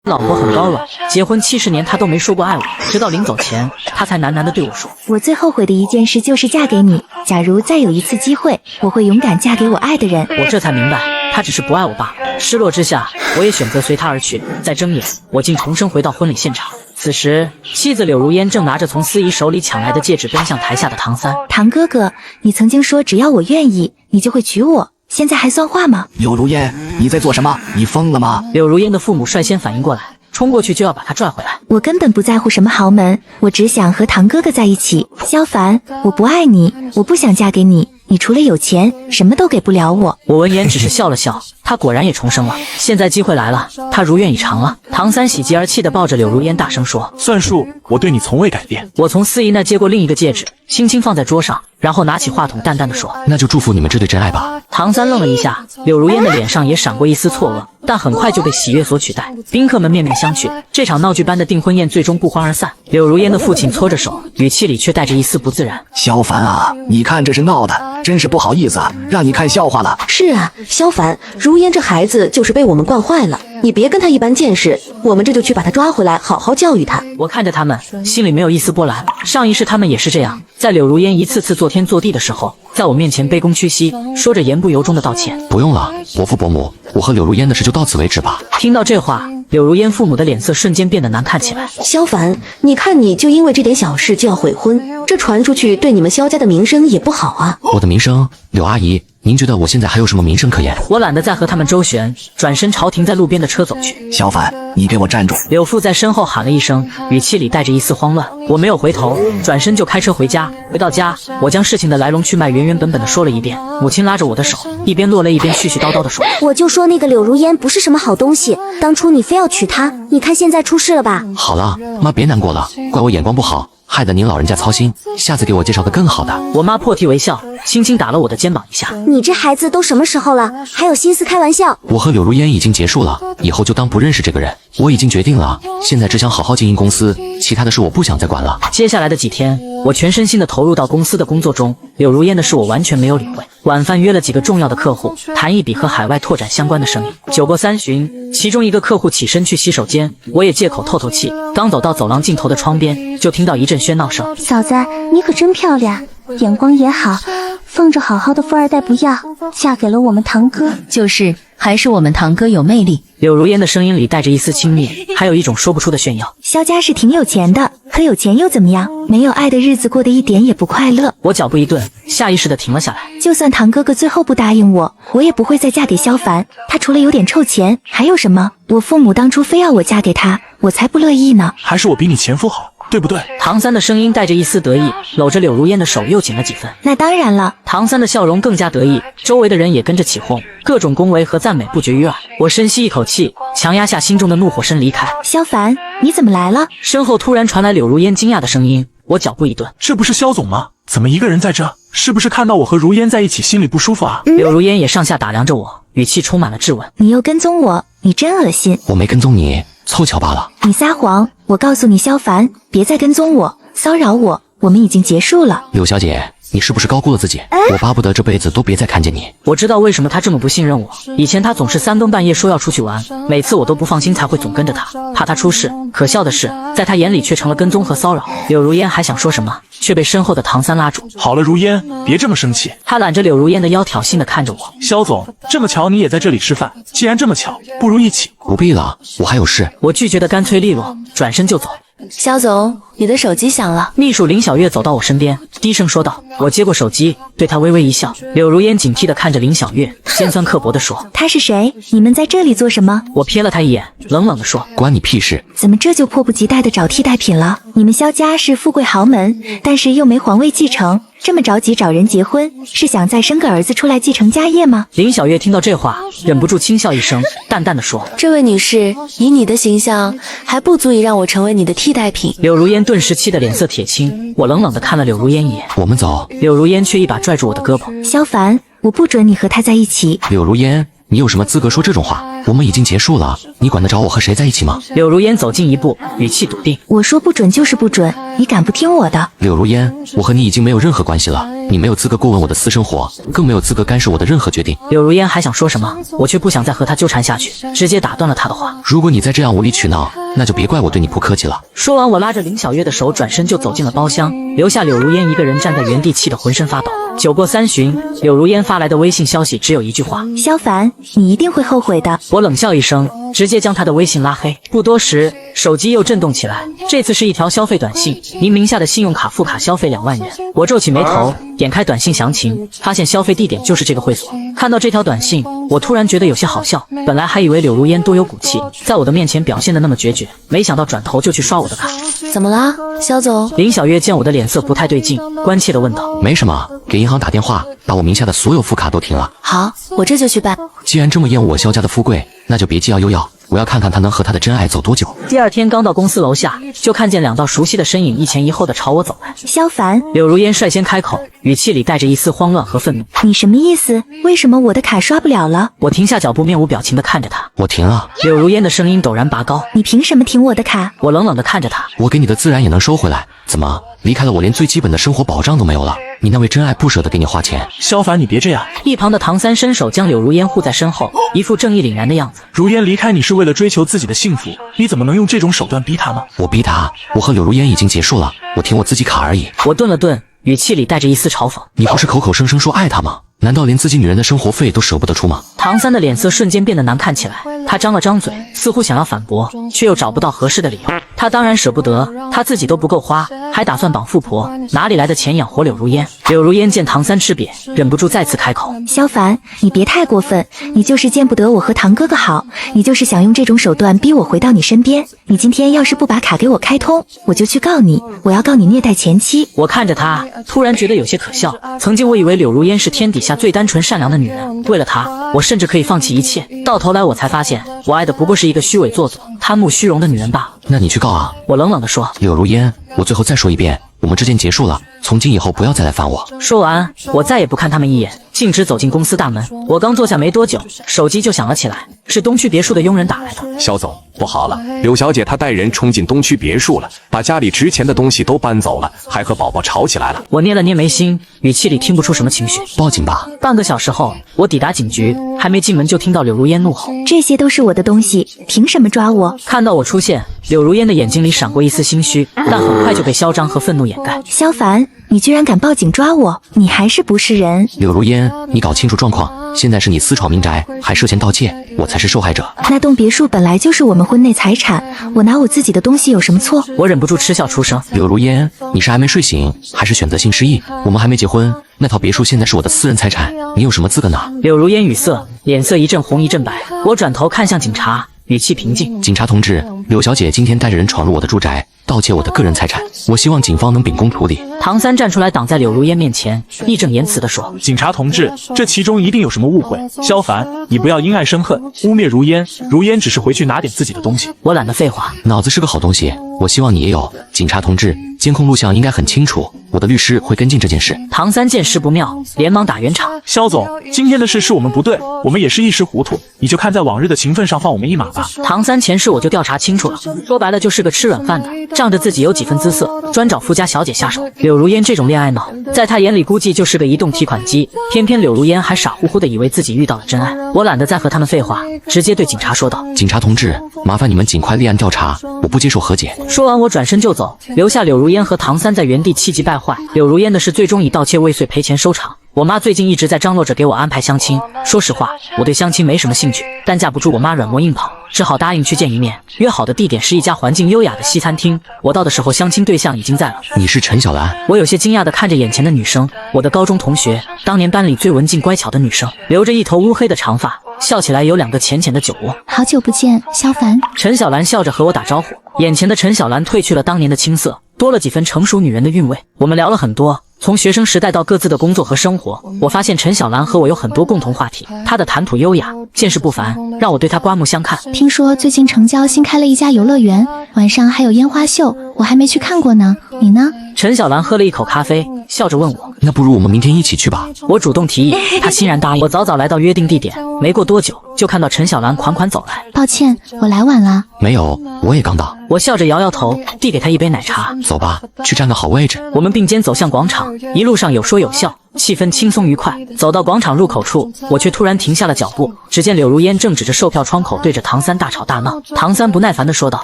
老婆很高冷，结婚70年她都没说过爱我，直到临走前，她才喃喃地对我说：“我最后悔的一件事就是嫁给你。假如再有一次机会，我会勇敢嫁给我爱的人。”我这才明白，她只是不爱我罢了。失落之下，我也选择随她而去。再睁眼，我竟重生回到婚礼现场。此时，妻子柳如烟正拿着从司仪手里抢来的戒指奔向台下的唐三。唐哥哥，你曾经说只要我愿意，你就会娶我。现在还算话吗？柳如烟，你在做什么？你疯了吗？柳如烟的父母率先反应过来，冲过去就要把她拽回来。我根本不在乎什么豪门，我只想和唐哥哥在一起。萧凡，我不爱你，我不想嫁给你，你除了有钱，什么都给不了我。我闻言只是笑了笑，他果然也重生了。现在机会来了，他如愿以偿了。唐三喜极而泣地抱着柳如烟大声说：“算数，我对你从未改变。”我从司仪那接过另一个戒指，轻轻放在桌上，然后拿起话筒淡淡的说：“那就祝福你们这对真爱吧。”唐三愣了一下，柳如烟的脸上也闪过一丝错愕，但很快就被喜悦所取代。宾客们面面相觑，这场闹剧般的订婚宴最终不欢而散。柳如烟的父亲搓着手，语气里却带着一丝不自然：“萧凡啊，你看这是闹的，真是不好意思啊，让你看笑话了。”是啊，萧凡，如烟这孩子就是被我们惯坏了，你别跟他一般见识，我们这就去把他抓回来，好好教育他。我看着他们，心里没有一丝波澜。上一世他们也是这样，在柳如烟一次次做天做地的时候，在我面前卑躬屈膝，说着言不由衷的道歉。不用了，伯父伯母，我和柳如烟的事就到此为止吧。听到这话，柳如烟父母的脸色瞬间变得难看起来。萧凡，你看你就因为这点小事就要悔婚，这传出去对你们萧家的名声也不好啊。我的名声，柳阿姨，您觉得我现在还有什么名声可言？我懒得再和他们周旋，转身朝停在路边的车走去。萧凡，你给我站住！柳父在身后喊了一声，语气里带着一丝慌乱。我没有回头，转身就开车回家。回到家，我将事情的来龙去脉原原本本的说了一遍。母亲拉着我的手，一边落泪一边絮絮叨叨的说：“我就说那个柳如烟不是什么好东西，当初你非要娶她，你看现在出事了吧？”好了，妈别难过了，怪我眼光不好，害得您老人家操心，下次给我介绍个更好的。我妈破涕为笑，轻轻打了我的肩膀一下。你这孩子都什么时候了，还有心思开玩笑？我和柳如烟已经结束了，以后就当不认识这个人。我已经决定了，现在只想好好经营公司，其他的事我不想再管了。接下来的几天，我全身心地投入到公司的工作中，柳如烟的事我完全没有理会。晚饭约了几个重要的客户，谈一笔和海外拓展相关的生意。酒过三巡，其中一个客户起身去洗手间，我也借口透透气。刚走到走廊尽头的窗边，就听到一阵喧闹声。嫂子，你可真漂亮，眼光也好，放着好好的富二代不要，嫁给了我们堂哥。就是，还是我们堂哥有魅力。柳如烟的声音里带着一丝轻蔑，还有一种说不出的炫耀。萧家是挺有钱的，可有钱又怎么样？没有爱的日子过得一点也不快乐。我脚步一顿，下意识地停了下来。就算堂哥哥最后不答应我，我也不会再嫁给萧凡。他除了有点臭钱，还有什么？我父母当初非要我嫁给他，我才不乐意呢。还是我比你前夫好，对不对？唐三的声音带着一丝得意，搂着柳如烟的手又紧了几分。那当然了。唐三的笑容更加得意，周围的人也跟着起哄，各种恭维和赞美不绝于耳。我深吸一口气，强压下心中的怒火，身离开。萧凡，你怎么来了？身后突然传来柳如烟惊讶的声音，我脚步一顿。这不是萧总吗？怎么一个人在这？是不是看到我和如烟在一起心里不舒服啊？柳如烟也上下打量着我，语气充满了质问。你又跟踪我，你真恶心。我没跟踪你，凑巧罢了。你撒谎，我告诉你萧凡，别再跟踪我，骚扰我，我们已经结束了。柳小姐，你是不是高估了自己？我巴不得这辈子都别再看见你。我知道为什么他这么不信任我。以前他总是3更半夜说要出去玩，每次我都不放心，才会总跟着他，怕他出事。可笑的是，在他眼里却成了跟踪和骚扰。柳如烟还想说什么，却被身后的唐三拉住。好了，如烟，别这么生气。他揽着柳如烟的腰，挑衅地看着我。萧总，这么巧你也在这里吃饭，既然这么巧，不如一起。不必了，我还有事。我拒绝得干脆利落，转身就走。萧总，你的手机响了。秘书林小月走到我身边，低声说道。我接过手机，对她微微一笑。柳如烟警惕地看着林小月，尖酸刻薄地说：“他是谁？你们在这里做什么？”我瞥了她一眼，冷冷地说：“关你屁事。”怎么这就迫不及待地找替代品了？你们萧家是富贵豪门，但是又没皇位继承，这么着急找人结婚，是想再生个儿子出来继承家业吗？林小月听到这话，忍不住轻笑一声，淡淡地说：“这位女士，以你的形象，还不足以让我成为你的替代品。”柳如烟顿时气得脸色铁青，我冷冷地看了柳如烟一眼。我们走。柳如烟却一把拽住我的胳膊。萧凡，我不准你和他在一起。柳如烟，你有什么资格说这种话？我们已经结束了，你管得着我和谁在一起吗？柳如烟走近一步，语气笃定。我说不准就是不准，你敢不听我的？柳如烟，我和你已经没有任何关系了，你没有资格过问我的私生活，更没有资格干涉我的任何决定。柳如烟还想说什么，我却不想再和他纠缠下去，直接打断了他的话。如果你再这样无理取闹，那就别怪我对你不客气了。说完，我拉着林小月的手转身就走进了包厢，留下柳如烟一个人站在原地，气得浑身发抖。酒过3巡，柳如烟发来的微信消息只有一句话：萧凡，你一定会后悔的。我冷笑一声，直接将他的微信拉黑。不多时，手机又震动起来，这次是一条消费短信：您名下的信用卡副卡消费2万元。我皱起眉头，点开短信详情，发现消费地点就是这个会所。看到这条短信，我突然觉得有些好笑。本来还以为柳如烟多有骨气，在我的面前表现得那么决绝，没想到转头就去刷我的卡。怎么啦，肖总？林小月见我的脸色不太对劲，关切地问道：没什么，给银行打电话，把我名下的所有副卡都停了。好，我这就去办。既然这么厌恶我萧家的富贵，那就别既要又要，我要看看他能和他的真爱走多久。第二天刚到公司楼下，就看见2道熟悉的身影一前一后的朝我走来。萧凡，柳如烟率先开口，语气里带着一丝慌乱和愤怒：你什么意思？为什么我的卡刷不了了？我停下脚步，面无表情地看着他。我停了。柳如烟的声音陡然拔高：你凭什么停我的卡？我冷冷地看着他：我给你的自然也能收回来，怎么离开了我连最基本的生活保障都没有了？你那位真爱不舍得给你花钱。萧凡，你别这样。一旁的唐三伸手将柳如烟护在身后，一副正义凛然的样子。如烟离开你是为了追求自己的幸福，你怎么能用这种手段逼她呢？我逼她？我和柳如烟已经结束了，我停我自己卡而已。我顿了顿，语气里带着一丝嘲讽：你不是口口声声说爱她吗？难道连自己女人的生活费都舍不得出吗？唐三的脸色瞬间变得难看起来，他张了张嘴，似乎想要反驳，却又找不到合适的理由。他当然舍不得，他自己都不够花，还打算绑富婆，哪里来的钱养活柳如烟？柳如烟见唐三吃瘪，忍不住再次开口：萧凡，你别太过分，你就是见不得我和唐哥哥好，你就是想用这种手段逼我回到你身边。你今天要是不把卡给我开通，我就去告你，我要告你虐待前妻。我看着他，突然觉得有些可笑。曾经我以为柳如烟是天底下最单纯善良的女人，为了她，我甚至可以放弃一切。到头来我才发现，我爱的不过是一个虚伪做作、贪慕虚荣的女人罢了。那你去告啊！我冷冷地说。柳如烟，我最后再说一遍，我们之间结束了，从今以后不要再来烦我。说完，我再也不看他们一眼，径直走进公司大门。我刚坐下没多久，手机就响了起来，是东区别墅的佣人打来的。肖总，不好了，柳小姐她带人冲进东区别墅了，把家里值钱的东西都搬走了，还和宝宝吵起来了。我捏了捏眉心，语气里听不出什么情绪。报警吧。半个小时后，我抵达警局，还没进门就听到柳如烟怒吼：这些都是我的东西，凭什么抓我？看到我出现，柳如烟的眼睛里闪过一丝心虚，但很快就被嚣张和愤怒掩盖。萧凡，你居然敢报警抓我，你还是不是人？柳如烟，你搞清楚状况，现在是你私闯民宅，还涉嫌盗窃，我才是受害者。那栋别墅本来就是我们婚内财产，我拿我自己的东西有什么错？我忍不住嗤笑出声。柳如烟，你是还没睡醒，还是选择性失忆？我们还没结婚，那套别墅现在是我的私人财产，你有什么资格拿？柳如烟语塞，脸色一阵红一阵白。我转头看向警察，语气平静：警察同志，柳小姐今天带着人闯入我的住宅，盗窃我的个人财产，我希望警方能秉公处理。唐三站出来挡在柳如烟面前，义正言辞地说：警察同志，这其中一定有什么误会。萧凡，你不要因爱生恨，污蔑如烟。如烟只是回去拿点自己的东西。我懒得废话，脑子是个好东西，我希望你也有。警察同志，监控录像应该很清楚，我的律师会跟进这件事。唐三见势不妙，连忙打圆场：萧总，今天的事是我们不对，我们也是一时糊涂，你就看在往日的情分上放我们一马吧。唐三前世我就调查清楚了，说白了就是个吃软饭的，仗着自己有几分姿色，专找富家小姐下手。柳如烟这种恋爱脑，在他眼里估计就是个移动提款机，偏偏柳如烟还傻乎乎的以为自己遇到了真爱。我懒得再和他们废话，直接对警察说道：警察同志，麻烦你们尽快立案调查，我不接受和解。说完我转身就走，留下柳如烟和唐三在原地气急败坏。柳如烟的事最终以盗窃未遂赔钱收场。我妈最近一直在张罗着给我安排相亲，说实话，我对相亲没什么兴趣，但架不住我妈软磨硬泡，只好答应去见一面。约好的地点是一家环境优雅的西餐厅，我到的时候相亲对象已经在了。你是陈小兰？我有些惊讶地看着眼前的女生，我的高中同学，当年班里最文静乖巧的女生，留着一头乌黑的长发，笑起来有2个浅浅的酒窝。好久不见，萧凡。陈小兰笑着和我打招呼，眼前的陈小兰褪去了当年的青涩，多了几分成熟女人的韵味。我们聊了很多，从学生时代到各自的工作和生活，我发现陈小兰和我有很多共同话题。她的谈吐优雅，见识不凡，让我对她刮目相看。听说最近城郊新开了一家游乐园，晚上还有烟花秀，我还没去看过呢。你呢？陈小兰喝了一口咖啡，笑着问我。那不如我们明天一起去吧。我主动提议，他欣然答应。我早早来到约定地点，没过多久就看到陈小兰款款走来。抱歉，我来晚了。没有，我也刚到。我笑着摇摇头，递给他一杯奶茶。走吧，去占个好位置。我们并肩走向广场，一路上有说有笑，气氛轻松愉快。走到广场入口处，我却突然停下了脚步。只见柳如烟正指着售票窗口对着唐三大吵大闹。唐三不耐烦地说道：“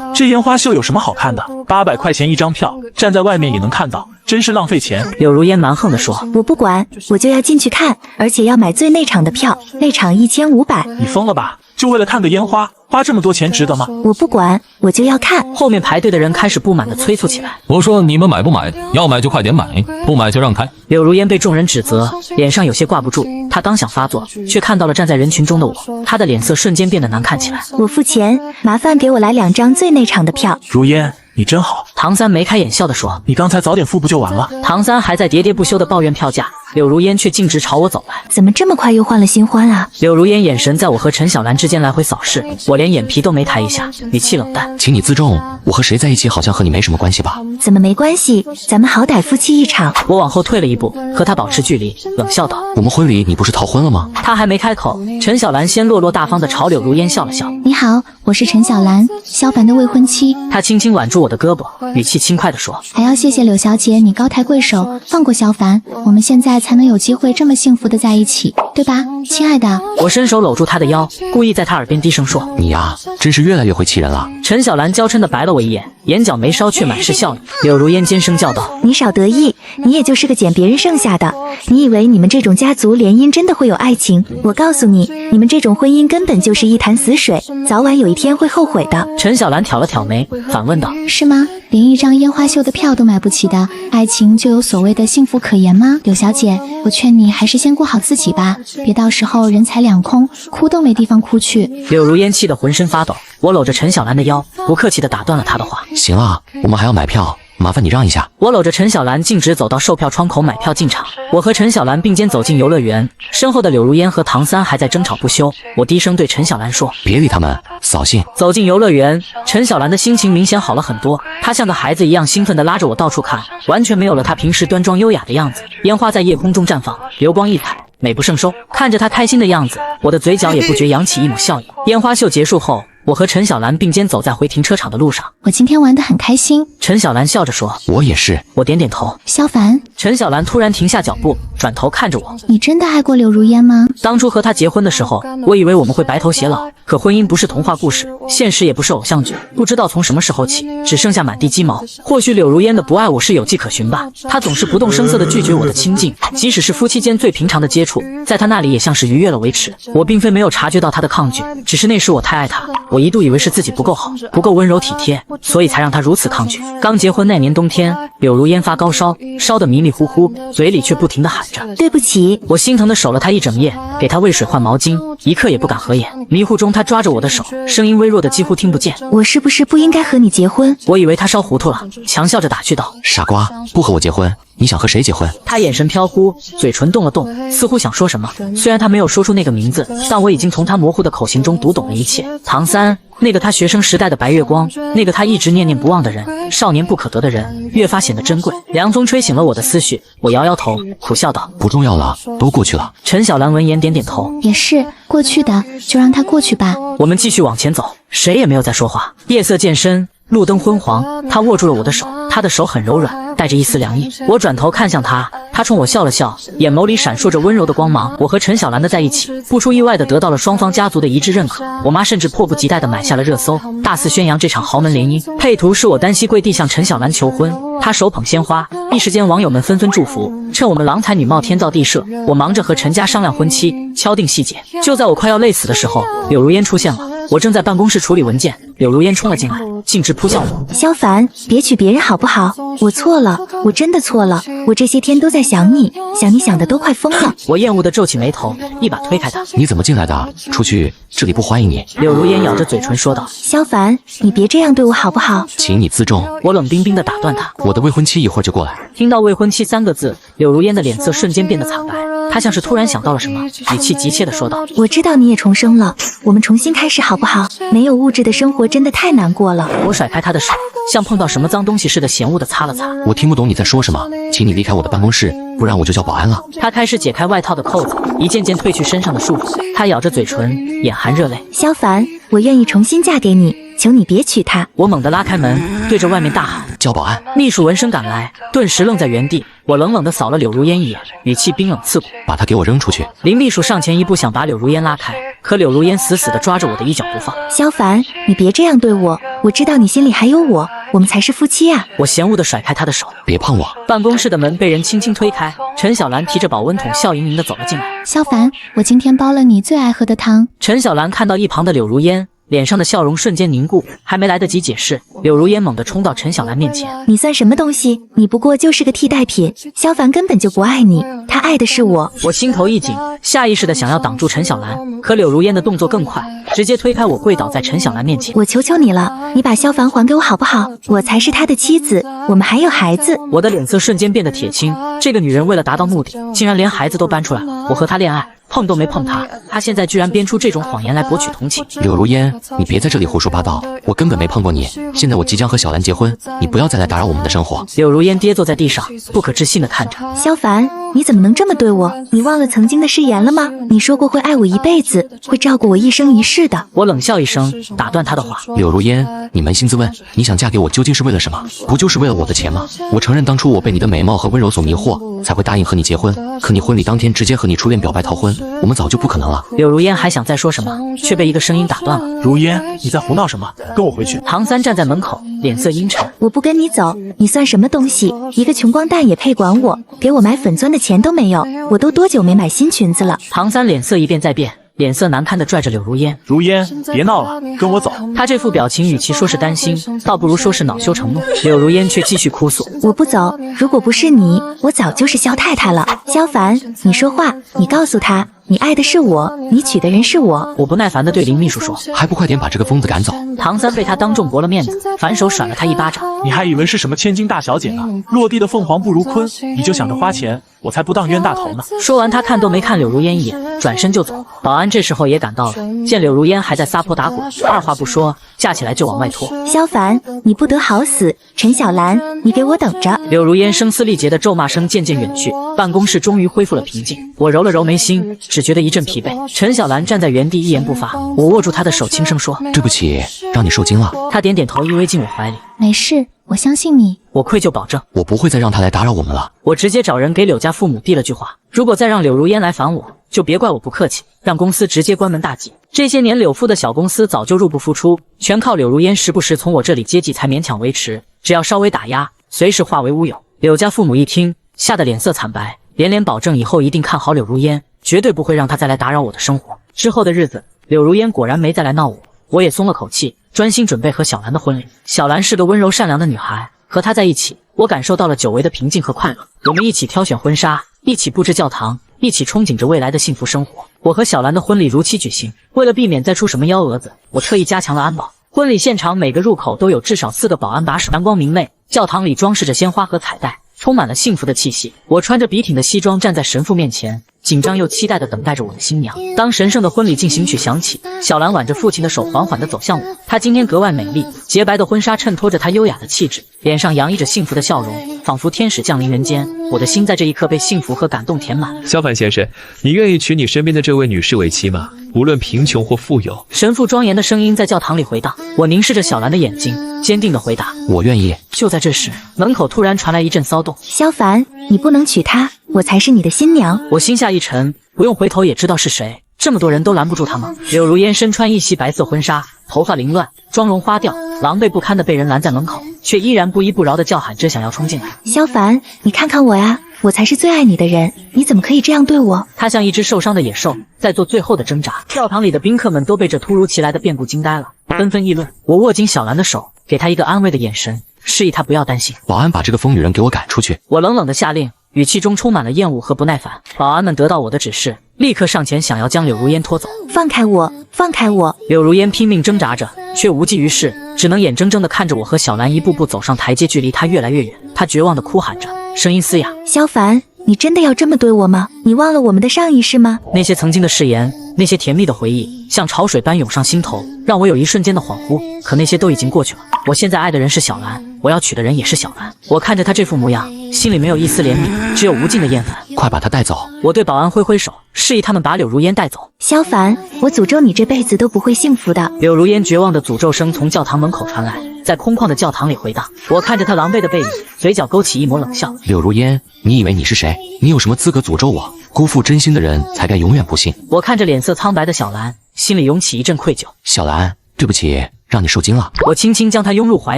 这烟花秀有什么好看的？800块钱一张票，站在外面也能看到，真是浪费钱。”柳如烟蛮横地说：“我不管，我就要进去看，而且要买最内场的票，内场1500。你疯了吧？就为了看个烟花，花这么多钱值得吗？”我不管，我就要看。后面排队的人开始不满地催促起来。我说你们买不买？要买就快点买，不买就让开。柳如烟被众人指责，脸上有些挂不住，她当想发作，却看到了站在人群中的我，她的脸色瞬间变得难看起来。我付钱，麻烦给我来2张最内场的票。如烟，你真好。唐三眉开眼笑地说：“你刚才早点付不就完了？”唐三还在喋喋不休地抱怨票价，柳如烟却径直朝我走来。怎么这么快又换了新欢啊？柳如烟眼神在我和陈小兰之间来回扫视，我连眼皮都没抬一下，语气冷淡：“请你自重，我和谁在一起好像和你没什么关系吧？”怎么没关系？咱们好歹夫妻一场。我往后退了一步，和他保持距离，冷笑道：“我们婚礼你不是逃婚了吗？”他还没开口，陈小兰先落落大方地朝柳如烟笑了笑：“你好，我是陈小兰，萧凡的未婚妻。”他轻轻挽住我的胳膊，语气轻快地说：“还要谢谢柳小姐，你高抬贵手，放过萧凡，我们现在才能有机会这么幸福的在一起，对吧，亲爱的？”我伸手搂住他的腰，故意在他耳边低声说：“你呀，真是越来越会气人了。”陈小兰娇嗔地白了我一眼，眼角眉梢却满是笑意。柳如烟尖声叫道：“你少得意，你也就是个捡别人剩下的。你以为你们这种家族联姻真的会有爱情？我告诉你，你们这种婚姻根本就是一潭死水，早晚有一天会后悔的。”陈小兰挑了挑眉，反问道：“是吗？连一张烟花秀的票都买不起的，爱情就有所谓的幸福可言吗？柳小姐，我劝你还是先顾好自己吧，别到时候人财两空，哭都没地方哭去。”柳如烟气得浑身发抖，我搂着陈小兰的腰，不客气地打断了她的话：“行了，我们还要买票，麻烦你让一下。”我搂着陈小兰径直走到售票窗口买票进场。我和陈小兰并肩走进游乐园，身后的柳如烟和唐三还在争吵不休。我低声对陈小兰说：“别理他们，扫兴。”走进游乐园，陈小兰的心情明显好了很多，她像个孩子一样兴奋地拉着我到处看，完全没有了她平时端庄优雅的样子。烟花在夜空中绽放，流光溢彩，美不胜收。看着她开心的样子，我的嘴角也不觉扬起一抹笑意。烟花秀结束后，我和陈小兰并肩走在回停车场的路上。我今天玩得很开心。陈小兰笑着说：“我也是。”我点点头。萧凡。陈小兰突然停下脚步，转头看着我：“你真的爱过柳如烟吗？”当初和她结婚的时候，我以为我们会白头偕老，可婚姻不是童话故事，现实也不是偶像剧。不知道从什么时候起，只剩下满地鸡毛。或许柳如烟的不爱我是有迹可循吧。她总是不动声色地拒绝我的亲近，即使是夫妻间最平常的接触，在她那里也像是逾越了维持。我并非没有察觉到她的抗拒，只是那时我太爱她，我一度以为是自己不够好，不够温柔体贴，所以才让她如此抗拒。刚结婚那年冬天，柳如烟发高烧，烧得迷迷糊糊，嘴里却不停地喊着：“对不起。”我心疼地守了她一整夜，给她喂水换毛巾，一刻也不敢合眼。迷糊中，她抓着我的手，声音微弱的几乎听不见：“我是不是不应该和你结婚？”我以为她烧糊涂了，强笑着打趣道：“傻瓜，不和我结婚，你想和谁结婚？”她眼神飘忽，嘴唇动了动，似乎想说什么。虽然她没有说出那个名字，但我已经从她模糊的口型中读懂了一切。唐三，那个他学生时代的白月光，那个他一直念念不忘的人，少年不可得的人，越发显得珍贵。凉风吹醒了我的思绪，我摇摇头，苦笑道：“不重要了，都过去了。”陈小兰闻言点点头：“也是，过去的就让它过去吧。”我们继续往前走，谁也没有再说话。夜色渐深，路灯昏黄，他握住了我的手，他的手很柔软，带着一丝凉意。我转头看向他，他冲我笑了笑，眼眸里闪烁着温柔的光芒。我和陈小兰的在一起，不出意外的得到了双方家族的一致认可。我妈甚至迫不及待地买下了热搜，大肆宣扬这场豪门联姻。配图是我单膝跪地向陈小兰求婚，她手捧鲜花，一时间网友们纷纷祝福。趁我们郎才女貌天造地设，我忙着和陈家商量婚期，敲定细节。就在我快要累死的时候，柳如烟出现了。我正在办公室处理文件，柳如烟冲了进来，径直扑向我：“萧凡，别娶别人好不好？我错了，我真的错了。我这些天都在想你，想得都快疯了。”我厌恶地皱起眉头，一把推开他：“你怎么进来的？出去，这里不欢迎你。”柳如烟咬着嘴唇说道：“萧凡，你别这样对我好不好？”请你自重。我冷冰冰地打断他：“我的未婚妻一会儿就过来。”听到未婚妻3个字，柳如烟的脸色瞬间变得惨白。他像是突然想到了什么，语气急切地说道：“我知道你也重生了，我们重新开始好不好？没有物质的生活真的太难过了。”我甩开他的手，像碰到什么脏东西似的嫌恶地擦了擦。我听不懂你在说什么，请你离开我的办公室，不然我就叫保安了。他开始解开外套的扣子，一件件褪去身上的束缚。他咬着嘴唇，眼含热泪。萧凡，我愿意重新嫁给你，求你别娶她。我猛地拉开门，对着外面大喊：“叫保安！”秘书闻声赶来，顿时愣在原地。我冷冷地扫了柳如烟一眼，语气冰冷刺骨：“把他给我扔出去！”林秘书上前一步想把柳如烟拉开，可柳如烟死死地抓着我的衣角不放。萧凡，你别这样对我，我知道你心里还有我，我们才是夫妻啊！我嫌恶地甩开他的手，别碰我！办公室的门被人轻轻推开，陈小兰提着保温桶笑盈盈地走了进来。萧凡，我今天煲了你最爱喝的汤。陈小兰看到一旁的柳如烟，脸上的笑容瞬间凝固，还没来得及解释，柳如烟猛地冲到陈小兰面前：“你算什么东西？你不过就是个替代品。萧凡根本就不爱你，他爱的是我。”我心头一紧，下意识地想要挡住陈小兰，可柳如烟的动作更快，直接推开我，跪倒在陈小兰面前：“我求求你了，你把萧凡还给我好不好？我才是他的妻子，我们还有孩子。”我的脸色瞬间变得铁青，这个女人为了达到目的，竟然连孩子都搬出来了。我和她恋爱，碰都没碰她，她现在居然编出这种谎言来博取同情。柳如烟，你别在这里胡说八道，我根本没碰过你。现在我即将和小兰结婚，你不要再来打扰我们的生活。柳如烟跌坐在地上，不可置信地看着。萧凡，你怎么能这么对我？你忘了曾经的誓言了吗？你说过会爱我一辈子，会照顾我一生一世的。我冷笑一声，打断她的话。柳如烟，你扪心自问，你想嫁给我究竟是为了什么？不就是为了我的钱吗？我承认当初我被你的美貌和温柔所迷惑，才会答应和你结婚。可你婚礼当天直接和你初恋表白逃婚，我们早就不可能了。柳如烟还想再说什么，却被一个声音打断了。如烟，你在胡闹什么？跟我回去。唐三站在门口，脸色阴沉。我不跟你走，你算什么东西？一个穷光蛋也配管我？给我买粉钻的钱都没有，我都多久没买新裙子了？唐三脸色一变再变，脸色难堪地拽着柳如烟：“如烟，别闹了，跟我走。”他这副表情，与其说是担心，倒不如说是恼羞成怒。柳如烟却继续哭诉：“我不走，如果不是你，我早就是萧太太了。萧凡，你说话，你告诉他，你爱的是我，你娶的人是我。”我不耐烦地对林秘书说：“还不快点把这个疯子赶走！”唐三被他当众驳了面子，反手甩了他一巴掌：“你还以为是什么千金大小姐呢？落地的凤凰不如鲲，你就想着花钱，我才不当冤大头呢。”说完，他看都没看柳如烟一眼，转身就走。保安这时候也赶到了，见柳如烟还在撒泼打滚，二话不说，架起来就往外拖。萧凡，你不得好死！陈小兰，你给我等着！柳如烟声嘶力竭的咒骂声渐渐远去，办公室终于恢复了平静。我揉了揉眉心，只觉得一阵疲惫。陈小兰站在原地一言不发，我握住她的手，轻声说：“对不起，让你受惊了。”她点点头，依偎进我怀里。没事，我相信你。我愧疚保证，我不会再让他来打扰我们了。我直接找人给柳家父母递了句话：如果再让柳如烟来烦我，就别怪我不客气，让公司直接关门大吉。这些年柳父的小公司早就入不敷出，全靠柳如烟时不时从我这里接济才勉强维持，只要稍微打压，随时化为乌有。柳家父母一听，吓得脸色惨白，连连保证以后一定看好柳如烟，绝对不会让她再来打扰我的生活。之后的日子，柳如烟果然没再来闹我，我也松了口气，专心准备和小兰的婚礼。小兰是个温柔善良的女孩，和她在一起，我感受到了久违的平静和快乐。我们一起挑选婚纱，一起布置教堂，一起憧憬着未来的幸福生活。我和小兰的婚礼如期举行，为了避免再出什么幺蛾子，我特意加强了安保。婚礼现场每个入口都有至少4个保安把守，阳光明媚，教堂里装饰着鲜花和彩带，充满了幸福的气息。我穿着笔挺的西装站在神父面前，紧张又期待地等待着我的新娘。当神圣的婚礼进行曲响起，小兰挽着父亲的手缓缓地走向我。她今天格外美丽，洁白的婚纱衬托着她优雅的气质，脸上洋溢着幸福的笑容，仿佛天使降临人间。我的心在这一刻被幸福和感动填满。萧凡先生，你愿意娶你身边的这位女士为妻吗？无论贫穷或富有。神父庄严的声音在教堂里回荡。我凝视着小兰的眼睛，坚定地回答：我愿意。就在这时，门口突然传来一阵骚动。萧凡，你不能娶她，我才是你的新娘。我心下一沉，不用回头也知道是谁。这么多人都拦不住她吗？柳如烟身穿一袭白色婚纱，头发凌乱，妆容花调，狼狈不堪地被人拦在门口，却依然不依不饶地叫喊着想要冲进来。萧凡，你看看我呀，我才是最爱你的人，你怎么可以这样对我？他像一只受伤的野兽，在做最后的挣扎。教堂里的宾客们都被这突如其来的变故惊呆了，纷纷议论。我握紧小兰的手，给她一个安慰的眼神，示意她不要担心。保安把这个疯女人给我赶出去。我冷冷地下令，语气中充满了厌恶和不耐烦。保安们得到我的指示，立刻上前想要将柳如烟拖走。放开我，放开我！柳如烟拼命挣扎着，却无济于事，只能眼睁睁地看着我和小兰一步步走上台阶，距离她越来越远。她绝望地哭喊着，声音嘶哑：萧凡，你真的要这么对我吗？你忘了我们的上一世吗？那些曾经的誓言，那些甜蜜的回忆，像潮水般涌上心头，让我有一瞬间的恍惚。可那些都已经过去了。我现在爱的人是小兰，我要娶的人也是小兰。我看着她这副模样，心里没有一丝怜悯，只有无尽的厌烦。快把她带走！我对保安挥挥手，示意他们把柳如烟带走。萧凡，我诅咒你这辈子都不会幸福的。柳如烟绝望的诅咒声从教堂门口传来，在空旷的教堂里回荡。我看着她狼狈的背影，嘴角勾起一抹冷笑。柳如烟，你以为你是谁？你有什么资格诅咒我？辜负真心的人才该永远不幸。我看着脸色苍白的小兰，心里涌起一阵愧疚。小兰，对不起，让你受惊了。我轻轻将她拥入怀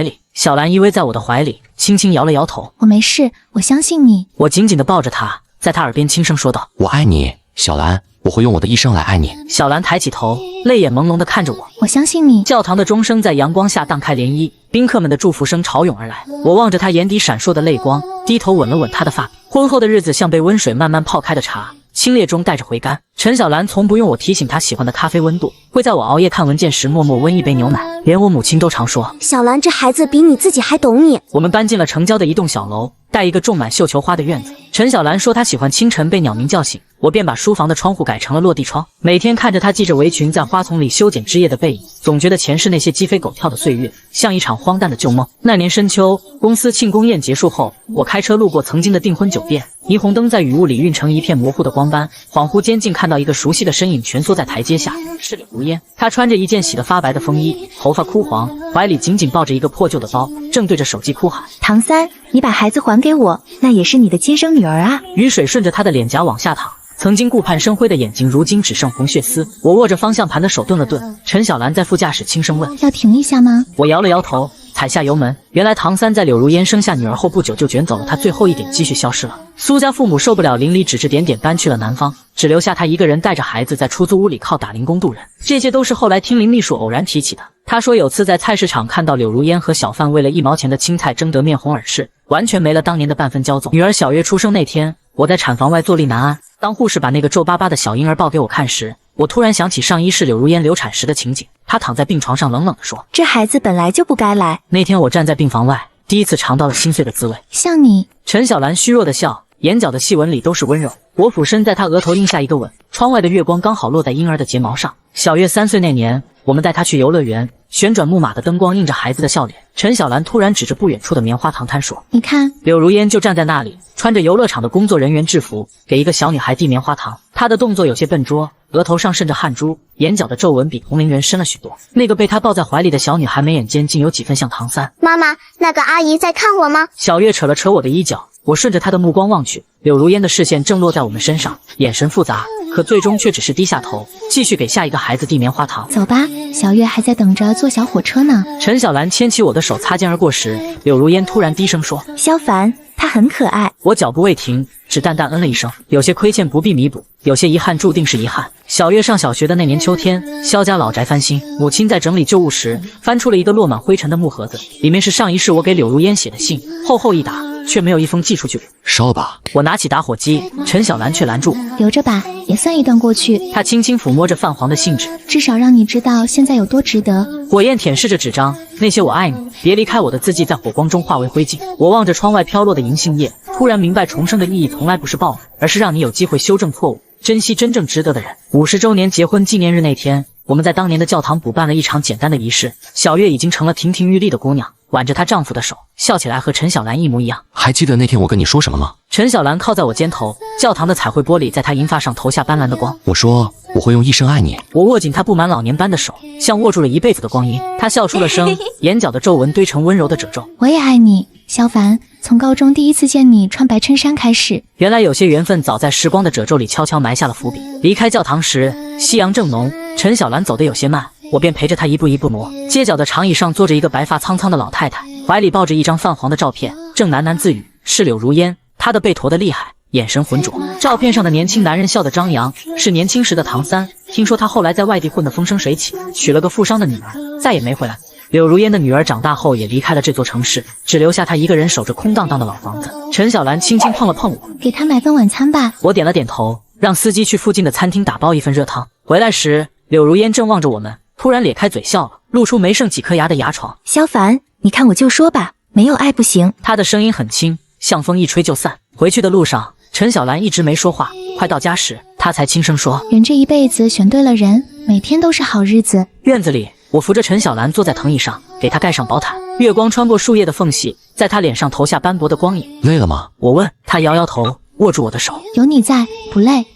里，小兰依偎在我的怀里，轻轻摇了摇头。我没事，我相信你。我紧紧地抱着她，在她耳边轻声说道：我爱你，小兰，我会用我的一生来爱你。小兰抬起头，泪眼朦胧地看着我。我相信你。教堂的钟声在阳光下荡开涟漪，宾客们的祝福声潮涌而来。我望着她眼底闪烁的泪光，低头吻了吻她的发。婚后的日子像被温水慢慢泡开的茶，清冽中带着回甘。陈小兰从不用我提醒她喜欢的咖啡温度，会在我熬夜看文件时默默温一杯牛奶。连我母亲都常说，小兰这孩子比你自己还懂你。我们搬进了城郊的一栋小楼，带一个种满绣球花的院子。陈小兰说她喜欢清晨被鸟鸣叫醒，我便把书房的窗户改成了落地窗。每天看着她系着围裙在花丛里修剪枝叶的背影，总觉得前世那些鸡飞狗跳的岁月像一场荒诞的旧梦。那年深秋，公司庆功宴结束后，我开车路过曾经的订婚酒店，霓虹灯在雨雾里晕成一片模糊的光斑，恍惚间竟看到一个熟悉的身影蜷缩在台阶下，是柳如烟。她穿着一件洗得发白的风衣，头发枯黄，怀里紧紧抱着一个破旧的包，正对着手机哭喊：唐三，你把孩子还给我，那也是你的亲生女儿啊。雨水顺着她的脸颊往下淌，曾经顾盼生辉的眼睛如今只剩红血丝。我握着方向盘的手顿了顿，陈小兰在副驾驶轻声问：要停一下吗？我摇了摇头，踩下油门。原来唐三在柳如烟生下女儿后不久就卷走了他最后一点积蓄，消失了。苏家父母受不了邻里指指点点，搬去了南方，只留下他一个人带着孩子在出租屋里靠打零工度日。这些都是后来听林秘书偶然提起的。他说有次在菜市场看到柳如烟和小贩为了1毛钱的青菜争得面红耳赤，完全没了当年的半分骄纵。女儿小月出生那天，我在产房外坐立难安。当护士把那个皱巴巴的小婴儿抱给我看时，我突然想起上一世柳如烟流产时的情景。她躺在病床上冷冷地说：这孩子本来就不该来。那天我站在病房外，第一次尝到了心碎的滋味。像你。陈小兰虚弱的笑，眼角的细纹里都是温柔。我俯身在她额头印下一个吻，窗外的月光刚好落在婴儿的睫毛上。小月3岁那年，我们带她去游乐园，旋转木马的灯光映着孩子的笑脸。陈小兰突然指着不远处的棉花糖摊说：你看。柳如烟就站在那里，穿着游乐场的工作人员制服，给一个小女孩递棉花糖。她的动作有些笨拙，额头上渗着汗珠，眼角的皱纹比同龄人深了许多。那个被她抱在怀里的小女孩眉眼间竟有几分像唐三。妈妈，那个阿姨在看我吗？小月扯了扯我的衣角，我顺着她的目光望去，柳如烟的视线正落在我们身上，眼神复杂，可最终却只是低下头，继续给下一个孩子递棉花糖。走吧，小月还在等着坐小火车呢。陈小兰牵起我的手擦肩而过时，柳如烟突然低声说：萧凡，他很可爱。我脚步未停，只淡淡嗯了一声。有些亏欠不必弥补，有些遗憾注定是遗憾。小月上小学的那年秋天，萧家老宅翻新，母亲在整理旧物时，翻出了一个落满灰尘的木盒子，里面是上一世我给柳如烟写的信，厚厚一沓，却没有一封寄出去。烧了吧。我拿起打火机，陈小兰却拦住我。留着吧，也算一段过去。她轻轻抚摸着泛黄的信纸，至少让你知道现在有多值得。火焰舔舐着纸张，那些我爱你，别离开我的字迹在火光中化为灰烬。我望着窗外飘落的银杏叶，突然明白重生的意义从来不是报复，而是让你有机会修正错误，珍惜真正值得的人。50周年结婚纪念日那天，我们在当年的教堂补办了一场简单的仪式。小月已经成了亭亭玉立的姑娘，挽着她丈夫的手，笑起来和陈小兰一模一样。还记得那天我跟你说什么吗？陈小兰靠在我肩头，教堂的彩绘玻璃在她银发上投下斑斓的光。我说我会用一生爱你。我握紧她布满老年斑的手，像握住了一辈子的光阴。她笑出了声，眼角的皱纹堆成温柔的褶皱。我也爱你，萧凡，从高中第一次见你穿白衬衫开始。原来有些缘分早在时光的褶皱里悄悄埋下了伏笔。离开教堂时，夕阳正浓，陈小兰走得有些慢，我便陪着她一步一步挪。街角的长椅上坐着一个白发苍苍的老太太，怀里抱着一张泛黄的照片，正喃喃自语：是柳如烟。她的背驼得厉害，眼神浑浊。照片上的年轻男人笑得张扬，是年轻时的唐三。听说他后来在外地混得风生水起，娶了个富商的女儿，再也没回来。柳如烟的女儿长大后也离开了这座城市，只留下她一个人守着空荡荡的老房子。陈小兰轻轻碰了碰我，给她买份晚餐吧。我点了点头，让司机去附近的餐厅打包一份热汤。回来时，柳如烟正望着我们，突然咧开嘴笑了，露出没剩几颗牙的牙床。萧凡，你看我就说吧，没有爱不行。她的声音很轻，像风一吹就散。回去的路上，陈小兰一直没说话，快到家时，她才轻声说：“人这一辈子选对了人，每天都是好日子。”院子里，我扶着陈小兰坐在藤椅上，给她盖上薄毯。月光穿过树叶的缝隙，在她脸上投下斑驳的光影。累了吗？我问。她摇摇头，握住我的手。有你在，不累。